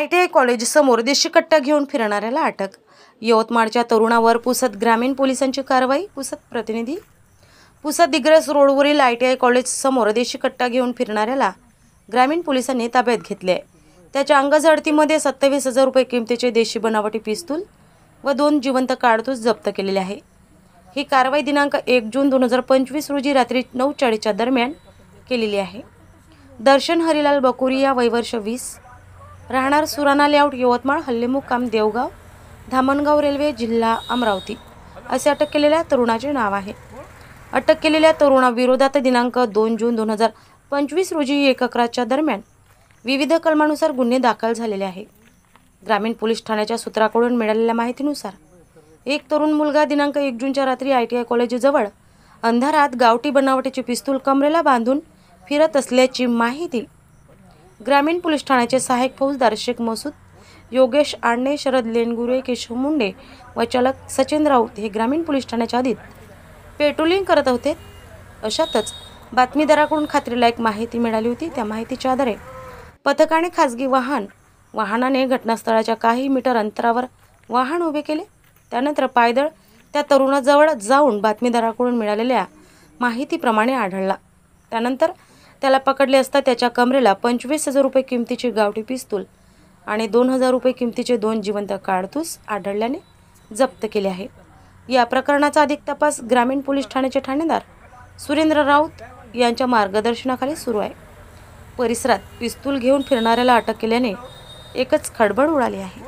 ITI college समोर देशी कट्टा घेऊन फिरणाऱ्याला अटक। यवतमाळच्या तरुणावर पुसद ग्रामीण पोलिसांची कारवाई। पुसद प्रतिनिधी। पुसद दिग्रस रोडवरील ITI कॉलेज समोर देशी कट्टा घेऊन फिरणाऱ्याला ग्रामीण पोलिसांनी ताब्यात घेतले। त्याच्या अंगझडतीमध्ये 27,000 रुपये किमतीचे देशी बनावटी पिस्तूल व 2 जिवंत कारतूस जप्त केलेले आहे। ही कारवाई दिनांक 1 जून 2025 रोजी रात्री 9:40च्या दरम्यान केलेली आहे। दर्शन हरिलाल बकुरिया वय वर्ष 20, राहणार सुराणा लेआउट यवतमाळ, हल्लेमुक्काम देवगाव, धामणगाव रेल्वे, जिल्हा अमरावती असे अटक केलेल्या तरुणाचे नाव आहे। अटक केलेल्या तरुणाविरोधात दिनांक 2 जून 2025 रोजी 1:11च्या दरम्यान विविध कलमानुसार गुन्हे दाखल झालेले आहे। ग्रामीण पोलीस ठाण्याच्या सूत्राकडून मिळालेल्या माहितीनुसार एक तरुण मुलगा दिनांक 1 जूनच्या रात्री ITI कॉलेजजवळ अंधारात गावठी बनावटीचे पिस्तूल कमरेला बांधून फिरत असल्याची माहिती ग्रामीण पोलीस ठाण्याचे सहाय्यक फौजदार शेख मसूद, योगेश आडणे, शरद लेनगुरे, केशव मुंडे व चालक सचिन राऊत हे ग्रामीण पोलीस ठाण्याच्या हद्दीत पेट्रोलिंग करत होते। अशातच बातमीदाराकडून खात्रीलायक माहिती मिळाली होती। त्या माहितीच्या आधारे पथकाने खासगी वाहनाने घटनास्थळाच्या काही मीटर अंतरावर वाहन उभे केले। त्यानंतर पायदळ त्या तरुणाजवळ जाऊन बातमीदाराकडून मिळालेल्या माहितीप्रमाणे आढळला। त्यानंतर त्याला पकडले असता त्याच्या कमरेला 25,000 रुपये किमतीचे गावठी पिस्तूल आणि 2,000 रुपये किमतीचे 2 जिवंत कारतूस आढळल्याने जप्त केले आहे। या प्रकरणाचा अधिक तपास ग्रामीण पोलीस ठाण्याचे ठाणेदार सुरेंद्र राऊत यांच्या मार्गदर्शनाखाली सुरू आहे। परिसरात पिस्तूल घेऊन फिरणाऱ्याला अटक केल्याने एकच खळबळ उडाली आहे।